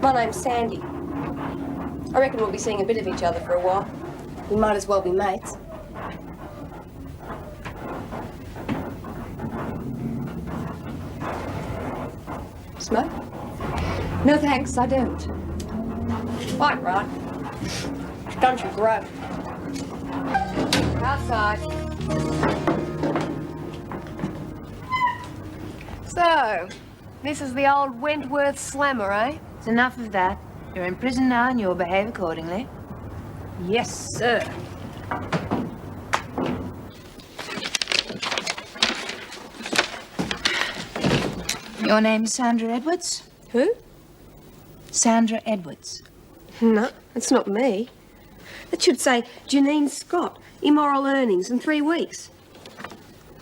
My name's Sandy. I reckon we'll be seeing a bit of each other for a while. We might as well be mates. Smoke? No thanks, I don't. Quite right. Don't you grow. Outside. So, this is the old Wentworth slammer, eh? It's enough of that. You're in prison now and you'll behave accordingly. Yes, sir. Your name's Sandra Edwards? Who? Sandra Edwards. No, that's not me. That should say Janine Scott, immoral earnings in 3 weeks.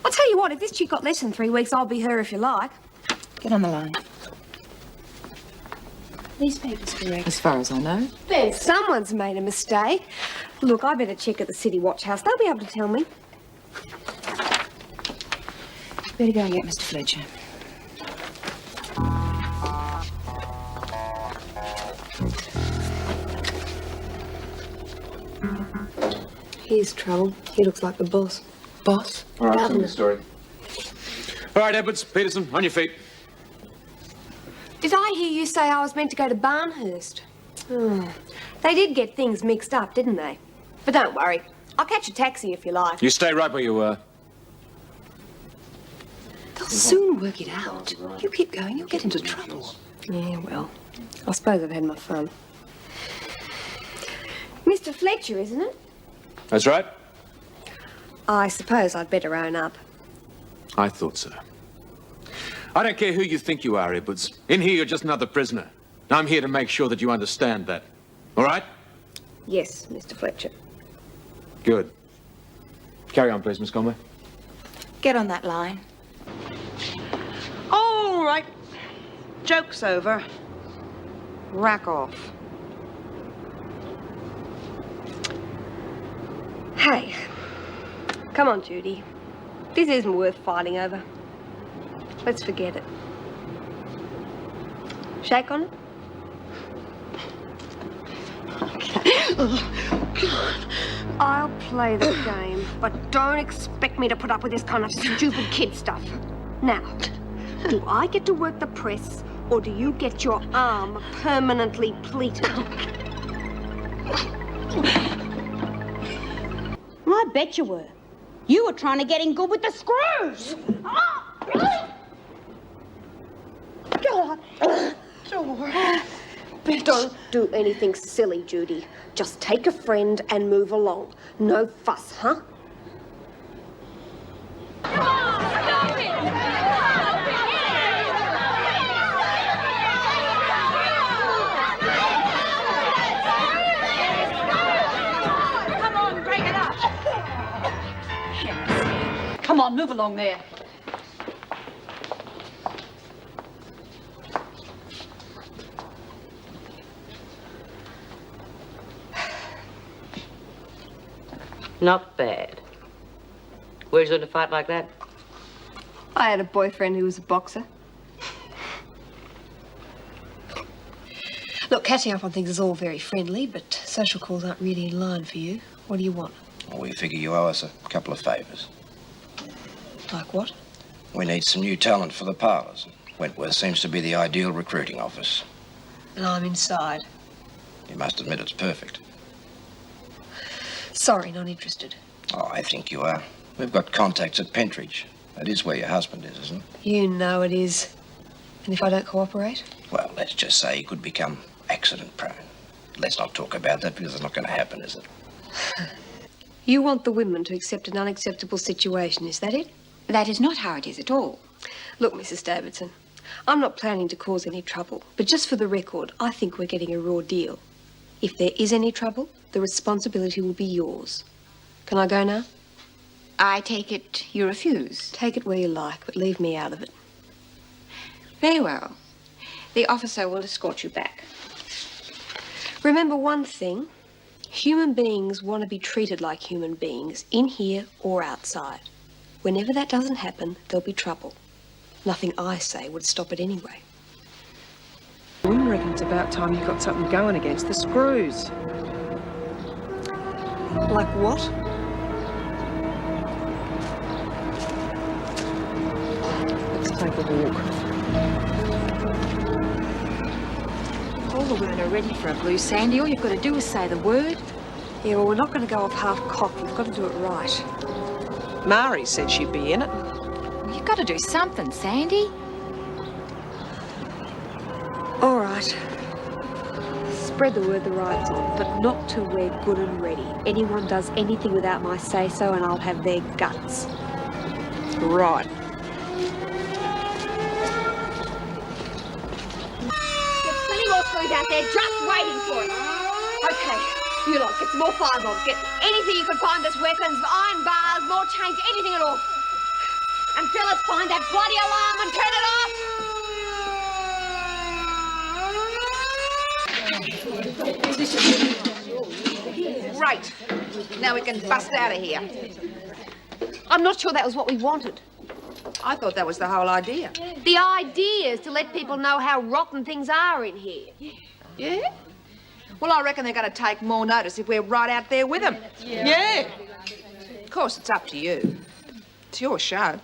I'll tell you what, if this chick got less than 3 weeks, I'll be her if you like. Get on the line. These papers correct? As far as I know. Then someone's made a mistake. Look, I better check at the City Watch House. They'll be able to tell me. Better go and get Mr. Fletcher. Here's trouble. He looks like the boss. Boss? All right, tell me the story. All right, Edwards, Peterson, on your feet. Did I hear you say I was meant to go to Barnhurst? They did get things mixed up, didn't they? But don't worry. I'll catch a taxi if you like. You stay right where you were. They'll soon work it out. You keep going, you'll get into trouble. Yeah, well, I suppose I've had my fun. Mr. Fletcher, isn't it? That's right. I suppose I'd better own up. I thought so. I don't care who you think you are, Edwards. In here, you're just another prisoner. I'm here to make sure that you understand that. All right? Yes, Mr. Fletcher. Good. Carry on, please, Miss Conway. Get on that line. All right. Joke's over. Rack off. Hey, come on, Judy. This isn't worth fighting over. Let's forget it. Shake on it? I'll play the game, but don't expect me to put up with this kind of stupid kid stuff. Now, do I get to work the press, or do you get your arm permanently pleated? I bet you were. You were trying to get in good with the screws. Don't do anything silly, Judy. Just take a friend and move along. No fuss, huh? Come on, break it up. Come on, move along there. Not bad. Where'd you learn to fight like that? I had a boyfriend who was a boxer. Look, catching up on things is all very friendly, but social calls aren't really in line for you. What do you want? Well, we figure you owe us a couple of favours. Like what? We need some new talent for the parlours. Wentworth seems to be the ideal recruiting office. And I'm inside. You must admit it's perfect. Sorry, not interested. Oh, I think you are. We've got contacts at Pentridge. That is where your husband is, isn't it? You know it is. And if I don't cooperate? Well, let's just say he could become accident-prone. Let's not talk about that because it's not going to happen, is it? You want the women to accept an unacceptable situation, is that it? That is not how it is at all. Look, Mrs. Davidson, I'm not planning to cause any trouble, but just for the record, I think we're getting a raw deal. If there is any trouble, the responsibility will be yours. Can I go now? I take it you refuse. Take it where you like, but leave me out of it. Very well. The officer will escort you back. Remember one thing. Human beings want to be treated like human beings, in here or outside. Whenever that doesn't happen, there'll be trouble. Nothing I say would stop it anyway. I reckon it's about time you got something going against the screws. Like what? Let's take a walk. All the women are ready for a blue, Sandy. All you've got to do is say the word. Yeah, well, we're not going to go off half-cocked. We've got to do it right. Mari said she'd be in it. Well, you've got to do something, Sandy. All right. Spread the word the ride's on, but not till we're good and ready. Anyone does anything without my say-so and I'll have their guts. Right. There's plenty more screws out there just waiting for us. Okay, you lot, get some more firebombs. Get anything you can find that's weapons, iron bars, more chains, anything at all. And fellas, find that bloody alarm and turn it off! Right. Now we can bust out of here. I'm not sure that was what we wanted. I thought that was the whole idea. The idea is to let people know how rotten things are in here. Yeah? Well, I reckon they're going to take more notice if we're right out there with them. Yeah. Of course, it's up to you. It's your show.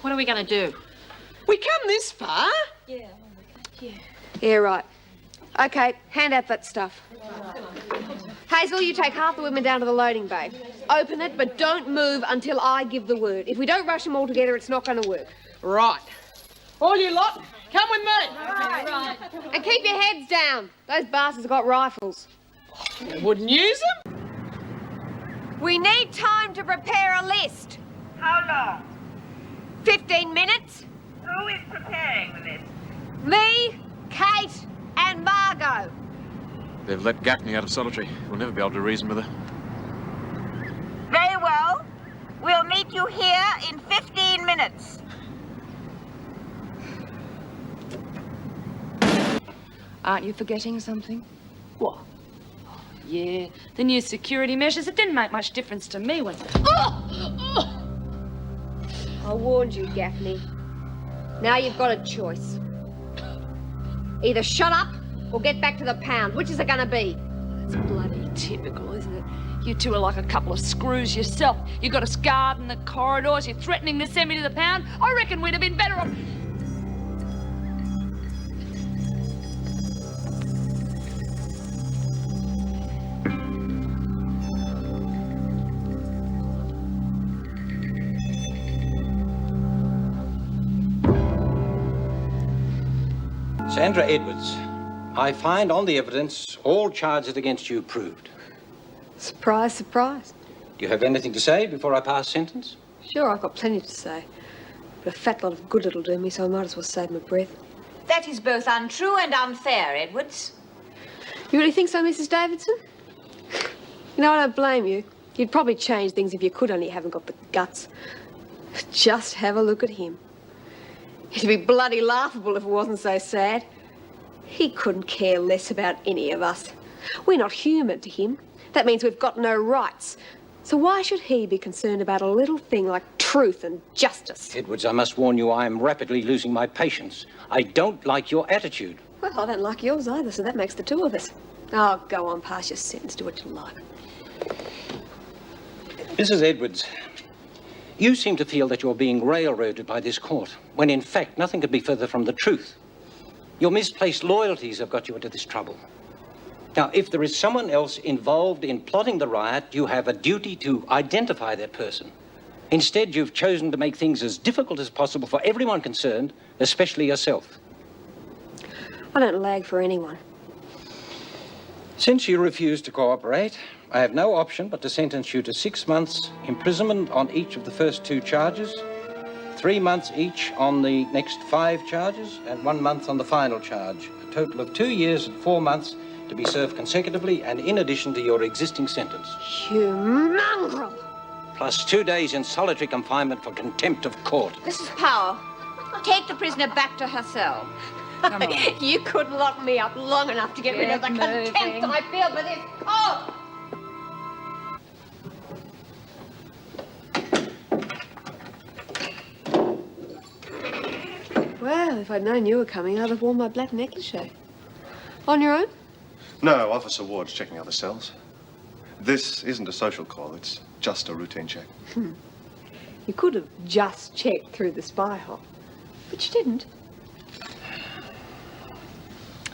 What are we going to do? We come this far. Yeah, right. Okay, hand out that stuff. Hazel, you take half the women down to the loading bay. Open it, but don't move until I give the word. If we don't rush them all together, it's not going to work. Right. All you lot, come with me. Right. And keep your heads down. Those bastards have got rifles. Wouldn't use them? We need time to prepare a list. How long? 15 minutes. Who is preparing the list? Me, Kate, and Margot. They've let Gaffney out of solitary. We'll never be able to reason with her. Very well. We'll meet you here in 15 minutes. Aren't you forgetting something? What? Oh, yeah, the new security measures. It didn't make much difference to me when... I warned you, Gaffney. Now you've got a choice. Either shut up or get back to the pound. Which is it going to be? It's bloody typical, isn't it? You two are like a couple of screws yourself. You got us guard in the corridors. You're threatening to send me to the pound. I reckon we'd have been better off... Sandra Edwards, I find on the evidence all charges against you proved. Surprise, surprise. Do you have anything to say before I pass sentence? Sure, I've got plenty to say. But a fat lot of good it'll do me, so I might as well save my breath. That is both untrue and unfair, Edwards. You really think so, Mrs. Davidson? You know, I don't blame you. You'd probably change things if you could, only you haven't got the guts. Just have a look at him. It'd be bloody laughable if it wasn't so sad. He couldn't care less about any of us. We're not human to him. That means we've got no rights. So why should he be concerned about a little thing like truth and justice? Edwards, I must warn you, I am rapidly losing my patience. I don't like your attitude. Well, I don't like yours either, so that makes the two of us. Oh, go on, pass your sentence, do what you like. Mrs. Edwards, you seem to feel that you're being railroaded by this court, when in fact nothing could be further from the truth. Your misplaced loyalties have got you into this trouble. Now, if there is someone else involved in plotting the riot, you have a duty to identify that person. Instead, you've chosen to make things as difficult as possible for everyone concerned, especially yourself. I don't lag for anyone. Since you refuse to cooperate, I have no option but to sentence you to 6 months imprisonment on each of the first 2 charges, 3 months each on the next 5 charges, and 1 month on the final charge. A total of 2 years and 4 months to be served consecutively and in addition to your existing sentence. You mongrel! Plus 2 days in solitary confinement for contempt of court. Mrs. Powell, take the prisoner back to her cell. Come on. You couldn't lock me up long enough to get rid of the contempt I feel for this court! Well, if I'd known you were coming, I'd have worn my black negligee. On your own? No, Officer Ward's checking other cells. This isn't a social call, it's just a routine check. You could have just checked through the spy hole, but you didn't.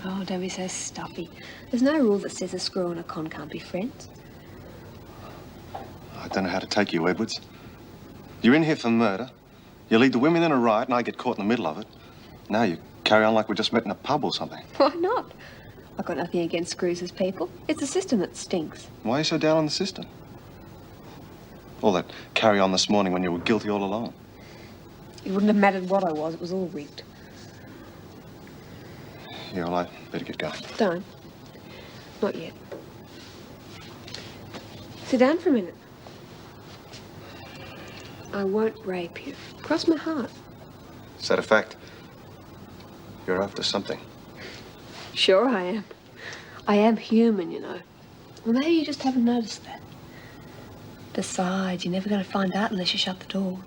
Oh, don't be so stuffy. There's no rule that says a screw and a con can't be friends. I don't know how to take you, Edwards. You're in here for murder. You lead the women in a riot and I get caught in the middle of it. Now you carry on like we just met in a pub or something. Why not? I've got nothing against screws as people. It's the system that stinks. Why are you so down on the system? All that carry on this morning when you were guilty all along. It wouldn't have mattered what I was. It was all rigged. Yeah, well, I better get going. Don't. Not yet. Sit down for a minute. I won't rape you. Cross my heart. Is that a fact? You're after something. Sure I am. I am human, you know. Well, maybe you just haven't noticed that. Besides, you're never going to find out unless you shut the door.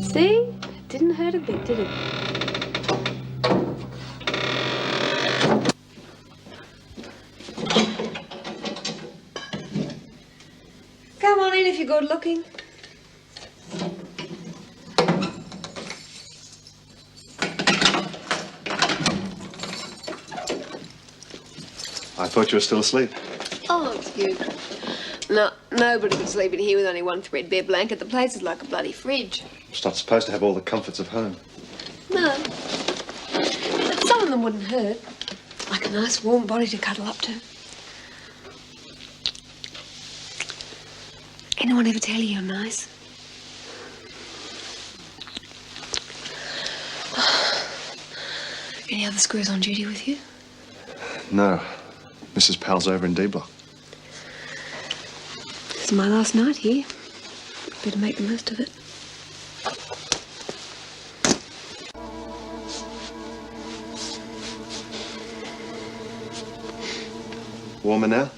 See? It didn't hurt a bit, did it? Come on in if you're good looking. I thought you were still asleep. Oh, it's you. No, nobody could sleep in here with only one threadbare blanket. The place is like a bloody fridge. It's not supposed to have all the comforts of home. No. But some of them wouldn't hurt. Like a nice warm body to cuddle up to. Anyone ever tell you you're nice? Any other screws on duty with you? No. Mrs. Powell's over in D Block. This is my last night here. Better make the most of it. Warmer now?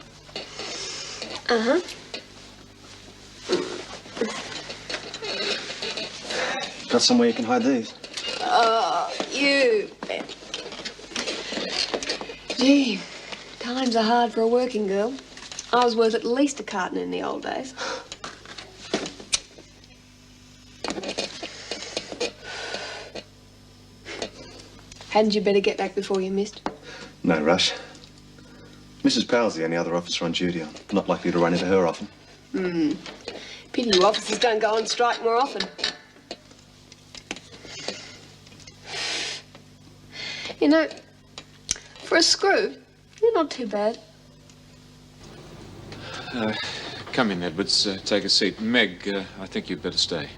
Uh-huh. Got somewhere you can hide these? Oh, you bet. Gee, times are hard for a working girl. I was worth at least a carton in the old days. Hadn't you better get back before you missed? No rush. Mrs. Powell's the only other officer on duty. I'm not likely to run into her often. Pity you officers don't go on strike more often. You know, for a screw, you're not too bad. Come in, Edwards. Take a seat. Meg, I think you'd better stay.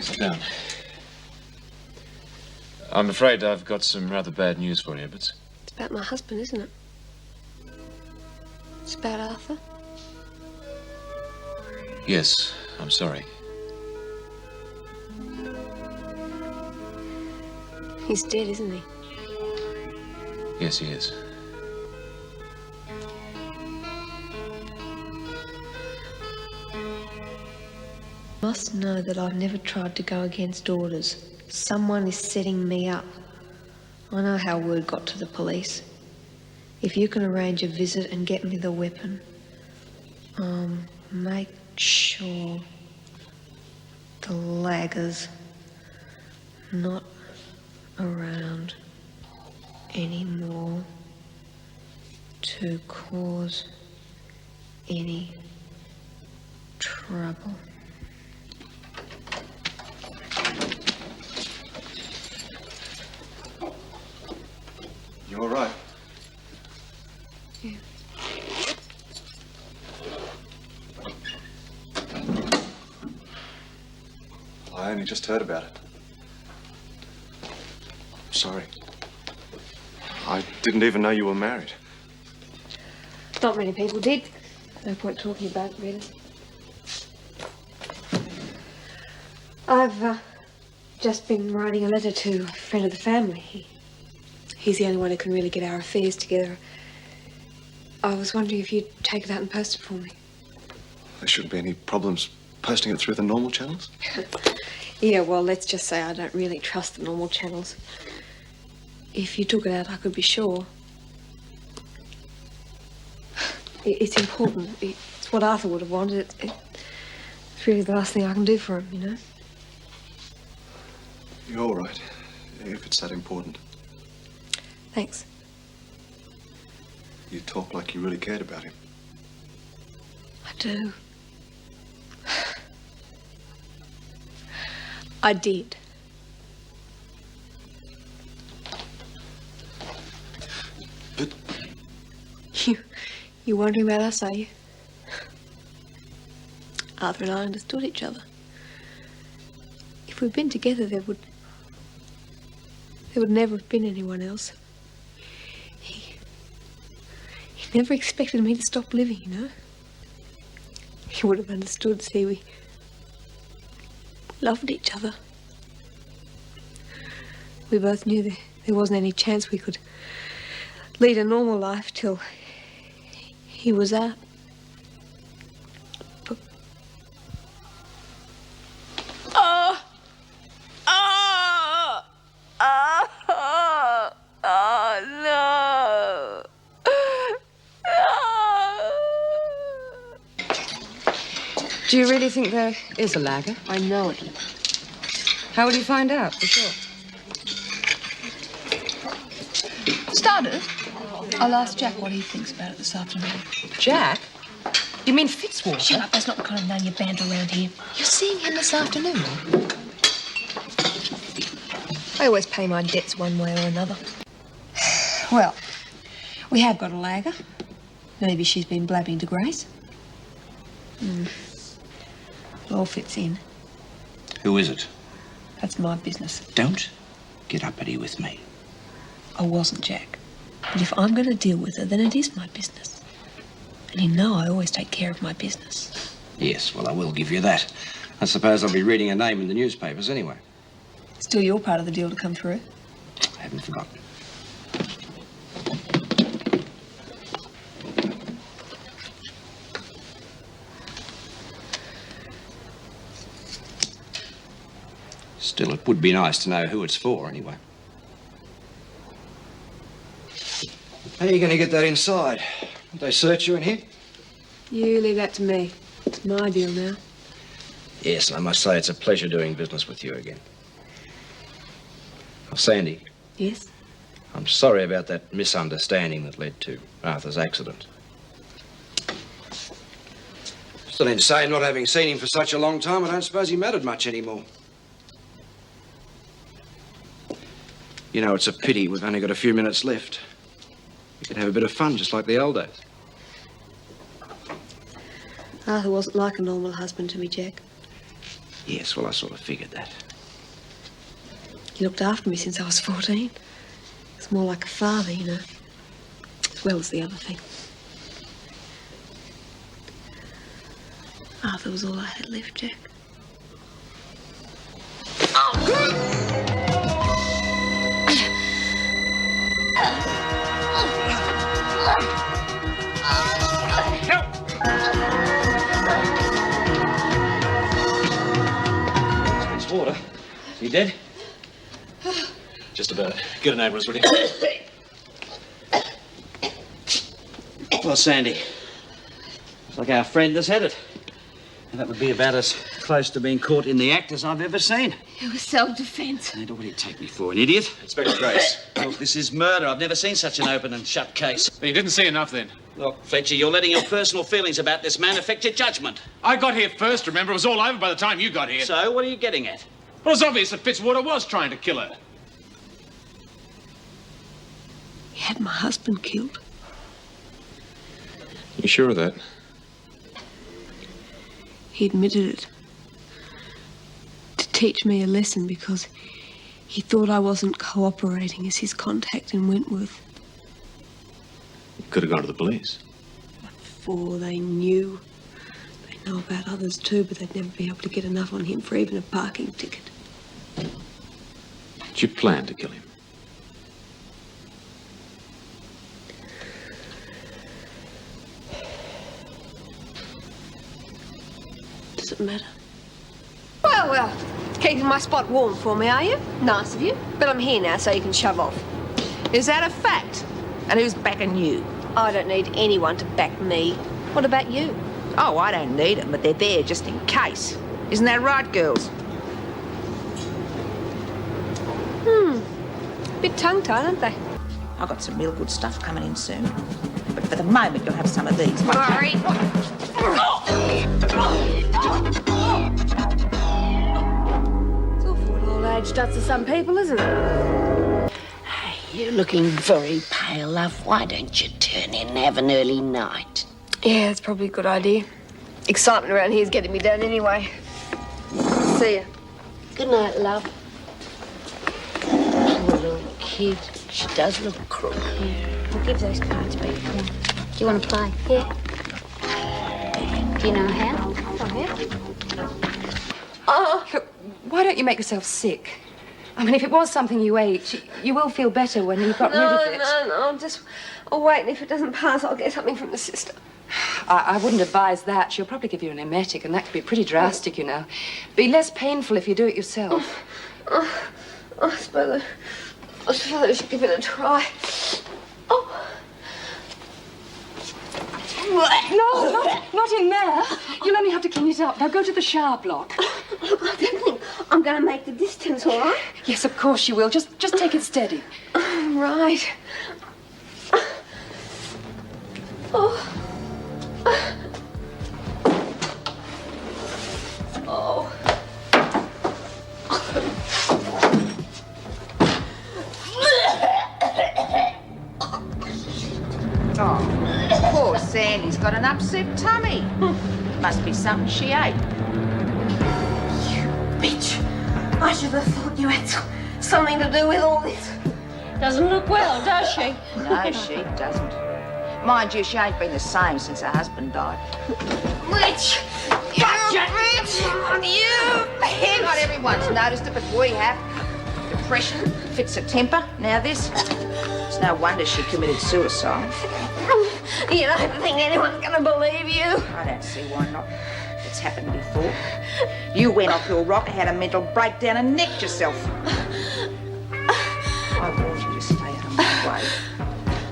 Sit down. I'm afraid I've got some rather bad news for you, Edwards. It's about my husband, isn't it? It's about Arthur. Yes, I'm sorry. He's dead, isn't he? Yes, he is. You must know that I've never tried to go against orders. Someone is setting me up. I know how word got to the police. If you can arrange a visit and get me the weapon, make sure the lagger's not around anymore to cause any trouble. You all right? Yeah. I only just heard about it. Sorry. I didn't even know you were married. Not many people did. No point talking about it, really. I've just been writing a letter to a friend of the family. He's the only one who can really get our affairs together. I was wondering if you'd take it out and post it for me. There shouldn't be any problems posting it through the normal channels? Yeah, well, let's just say I don't really trust the normal channels. If you took it out, I could be sure. It's important. It's what Arthur would have wanted. It's really the last thing I can do for him, you know? You're all right, if it's that important. Thanks. You talk like you really cared about him. I do. I did. But... You're wondering about us, are you? Arthur and I understood each other. If we'd been together, there would never have been anyone else. He never expected me to stop living, you know? He would have understood, see, we loved each other. We both knew there wasn't any chance we could lead a normal life till he was out. But... no. Do you really think there is a lagger? I know it. How will you find out, for sure? Started. I'll ask Jack what he thinks about it this afternoon. Jack? You mean Fitzwater? Shut up, that's not the kind of name you banter around here. You're seeing him this afternoon. I always pay my debts one way or another. Well, we have got a lagger. Maybe she's been blabbing to Grace. It all fits in. Who is it? That's my business. Don't get uppity with me. I wasn't, Jack. But if I'm going to deal with her, then it is my business. And you know I always take care of my business. Yes, well, I will give you that. I suppose I'll be reading a name in the newspapers anyway. Still your part of the deal to come through. I haven't forgotten. Still, it would be nice to know who it's for, anyway. How are you going to get that inside? Won't they search you in here? You leave that to me. It's my deal now. Yes, and I must say it's a pleasure doing business with you again. Oh, Sandy. Yes? I'm sorry about that misunderstanding that led to Arthur's accident. Still insane not having seen him for such a long time. I don't suppose he mattered much anymore. You know, it's a pity we've only got a few minutes left. We could have a bit of fun just like the old days. Arthur wasn't like a normal husband to me, Jack. Yes, well, I sort of figured that. He looked after me since I was 14. He was more like a father, you know, as well as the other thing. Arthur was all I had left, Jack. It's water. Is he dead? Just about. Get an ambulance, will you? Well, Sandy, looks like our friend has had it. And that would be about as close to being caught in the act as I've ever seen. It was self-defense. And what do you take me for, an idiot? Inspector Grace. Look, this is murder. I've never seen such an open and shut case. But you didn't see enough then. Look, Fletcher, you're letting your personal feelings about this man affect your judgment. I got here first, remember? It was all over by the time you got here. So, what are you getting at? Well, it's obvious that Fitzwater was trying to kill her. He had my husband killed. You sure of that? He admitted it. To teach me a lesson because he thought I wasn't cooperating as his contact in Wentworth. You could have gone to the police. Before they knew. They know about others too, but they'd never be able to get enough on him for even a parking ticket. Did you plan to kill him? Does it matter? Well, keeping my spot warm for me, are you? Nice of you. But I'm here now, so you can shove off. Is that a fact? And who's backing you? I don't need anyone to back me. What about you? Oh, I don't need them, but they're there just in case. Isn't that right, girls? Bit tongue-tied, aren't they? I've got some real good stuff coming in soon. But for the moment, you'll have some of these. Sorry. It's awful what old age does to some people, isn't it? You're looking very pale, love. Why don't you turn in and have an early night? Yeah, that's probably a good idea. Excitement around here's getting me down anyway. See ya. Good night, love. Poor little kid. She does look crook. I'll give those cards back. Yeah. Do you want to play? Yeah. Do you know how? Look, why don't you make yourself sick? I mean, if it was something you ate, you will feel better when you've got rid of it. No. I'll wait, and if it doesn't pass, I'll get something from the sister. I wouldn't advise that. She'll probably give you an emetic, and that could be pretty drastic, you know. Be less painful if you do it yourself. I suppose I should give it a try. Oh. No, not in there. You'll only have to clean it up. Now go to the shower block. Look, I don't think I'm going to make the distance, all right? Yes, of course you will. Just take it steady. Right. Oh. Oh. Oh, poor Sandy's got an upset tummy. Must be something she ate. You bitch. I should have thought you had something to do with all this. Doesn't look well, does she? No, she doesn't. Mind you, she ain't been the same since her husband died. Witch! Gotcha! You! Not everyone's noticed it, but we have. Depression, fits of temper, now this. It's no wonder she committed suicide. You don't think anyone's going to believe you? I don't see why not. It's happened before. You went off your rocker, had a mental breakdown and nicked yourself. I warned you to stay out of my way.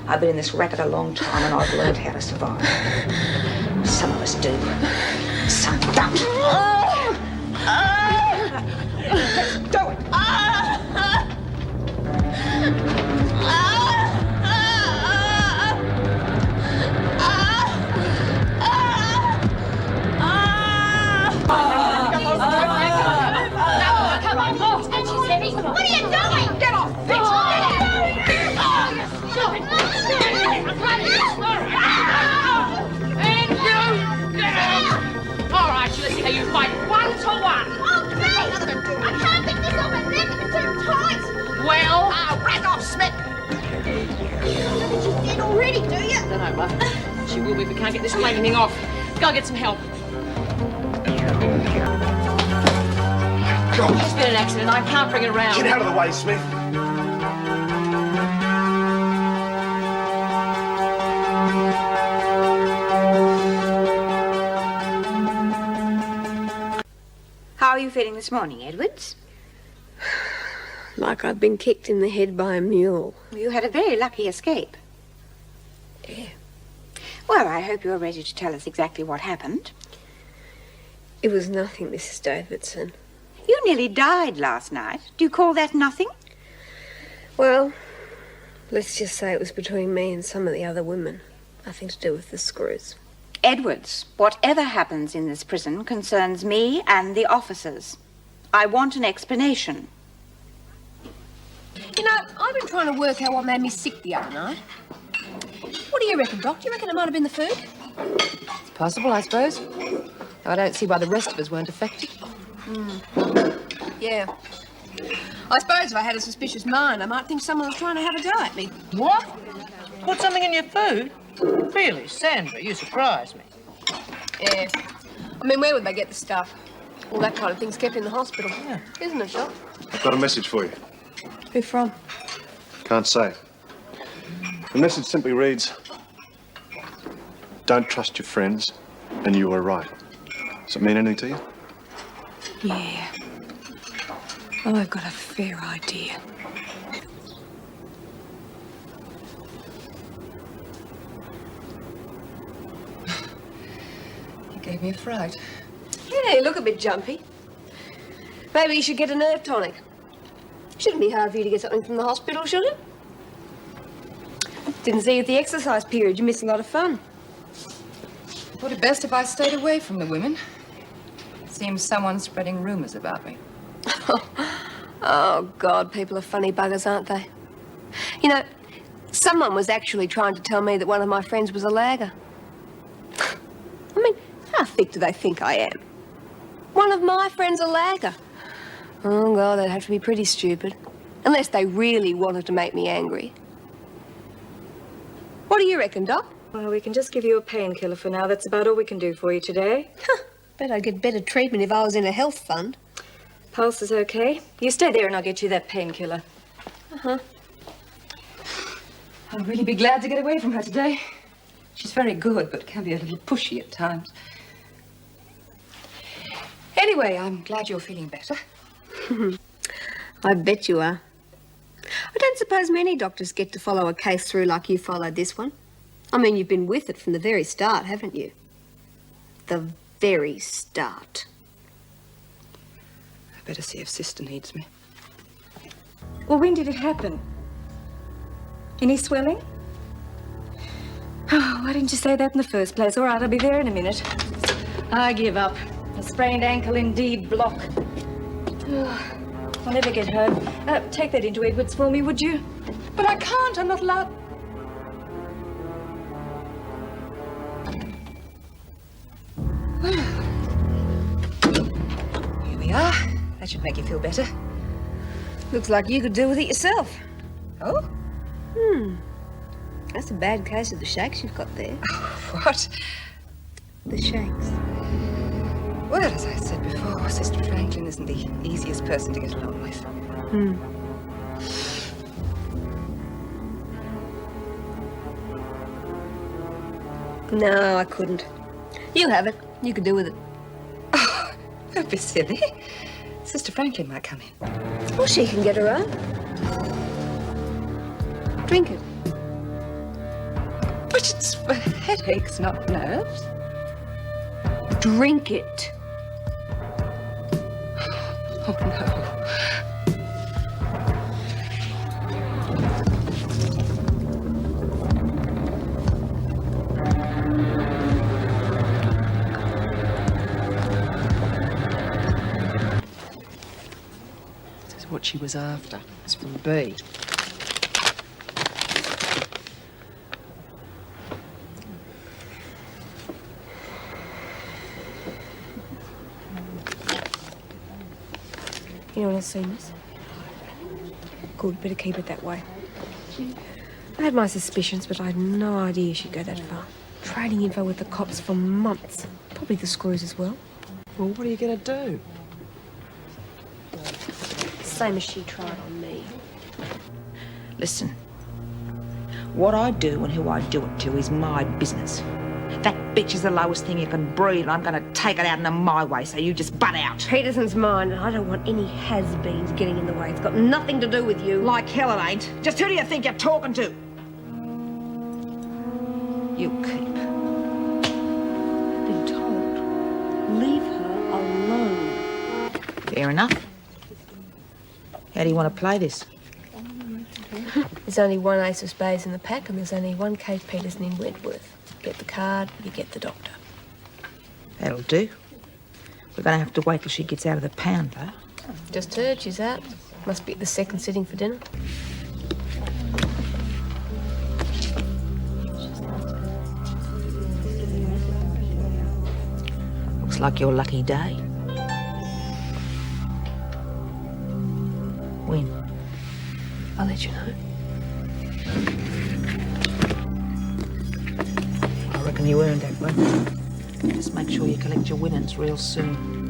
I've been in this racket a long time and I've learned how to survive. Some of us do. Some don't. Let's do it. What are you doing? Get off, bitch! All right, let's see how you fight 1-to-1. Okay! I can't pick this off my neck. It's too tight. Well, Right off, Smith! You know that she's dead already, do you? I don't know, love. She will be if we can't get this flaming thing off. Go get some help. It's been an accident. I can't bring it around. Get out of the way, Smith. How are you feeling this morning, Edwards? Like I've been kicked in the head by a mule. You had a very lucky escape. Yeah. Well, I hope you're ready to tell us exactly what happened. It was nothing, Mrs. Davidson. You nearly died last night. Do you call that nothing? Well, let's just say it was between me and some of the other women. Nothing to do with the screws. Edwards, whatever happens in this prison concerns me and the officers. I want an explanation. You know, I've been trying to work out what made me sick the other night. What do you reckon, Doc? Do you reckon it might have been the food? It's possible, I suppose. Though I don't see why the rest of us weren't affected. Yeah. I suppose if I had a suspicious mind, I might think someone was trying to have a go at me. What? Put something in your food? Really, Sandra, you surprise me. Yeah. I mean, where would they get the stuff? All that kind of thing's kept in the hospital, isn't it, Doc? I've got a message for you. Who from? Can't say. The message simply reads, don't trust your friends, and you were right. Does it mean anything to you? Yeah. Oh, I've got a fair idea. You gave me a fright. Yeah, you look a bit jumpy. Maybe you should get a nerve tonic. Shouldn't be hard for you to get something from the hospital, should it? Didn't see you at the exercise period. You missed a lot of fun. Thought it best if I stayed away from the women. Seems someone's spreading rumors about me. Oh, God, people are funny buggers, aren't they? You know, someone was actually trying to tell me that one of my friends was a lagger. I mean, how thick do they think I am? One of my friends a lagger. Oh, God, they'd have to be pretty stupid. Unless they really wanted to make me angry. What do you reckon, Doc? Well, we can just give you a painkiller for now. That's about all we can do for you today. Bet I'd get better treatment if I was in a health fund. Pulse is okay. You stay there and I'll get you that painkiller. Uh-huh. I'll really be glad to get away from her today. She's very good, but can be a little pushy at times. Anyway, I'm glad you're feeling better. I bet you are. I don't suppose many doctors get to follow a case through like you followed this one. I mean, you've been with it from the very start, haven't you? The very start. I better see if Sister needs me. Well, when did it happen? Any swelling? Oh, why didn't you say that in the first place? All right, I'll be there in a minute. I give up. A sprained ankle indeed, block. Oh, I'll never get home. Take that into Edwards for me, would you? But I can't. I'm not allowed. Here we are. That should make you feel better. Looks like you could do with it yourself. Oh? That's a bad case of the shakes you've got there. What? The shakes. Well, as I said before, Sister Franklin isn't the easiest person to get along with. No, I couldn't. You have it. You could do with it. Oh, don't be silly. Sister Franklin might come in. Well, she can get her own. Drink it. But it's for headaches, not nerves. Drink it. Oh, no. This is what she was after. It's from B. You want to see this? Good, better keep it that way. I had my suspicions, but I had no idea she'd go that far. Trading info with the cops for months. Probably the screws as well. Well, what are you going to do? Same as she tried on me. Listen, what I do and who I do it to is my business. That bitch is the lowest thing you can breed, and I'm going to take it out in my way, so you just butt out. Peterson's mine, and I don't want any has-beens getting in the way. It's got nothing to do with you. Like hell it ain't. Just who do you think you're talking to? You keep. I've been told. Leave her alone. Fair enough. How do you want to play this? There's only one ace of spades in the pack, and there's only one Kate Peterson in Wentworth. Get the card, you get the doctor. That'll do. We're going to have to wait till she gets out of the pound, though. Just heard she's out. Must be at the second sitting for dinner. Looks like your lucky day. When? I'll let you know. I reckon you earned that one. Just make sure you collect your winnings real soon.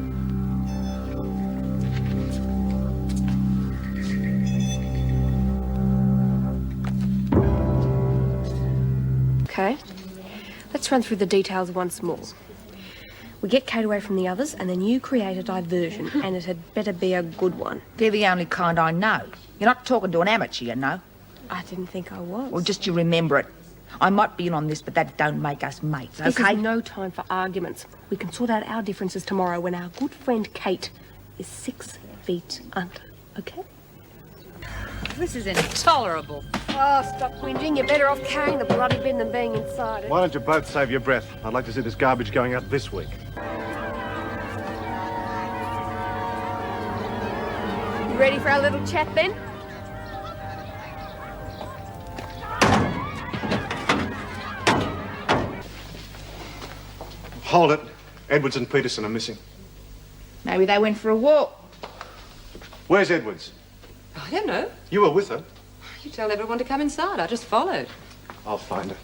Okay. Let's run through the details once more. We get Kate away from the others, and then you create a diversion, and it had better be a good one. They're the only kind I know. You're not talking to an amateur, you know. I didn't think I was. Well, just you remember it. I might be in on this, but that don't make us mates, okay? This is no time for arguments. We can sort out our differences tomorrow when our good friend Kate is 6 feet under, okay? This is intolerable. Oh, stop whinging. You're better off carrying the bloody bin than being inside it. Why don't you both save your breath? I'd like to see this garbage going out this week. You ready for our little chat, then? Hold it. Edwards and Peterson are missing. Maybe they went for a walk. Where's Edwards? I don't know. You were with her. You tell everyone to come inside. I just followed. I'll find her.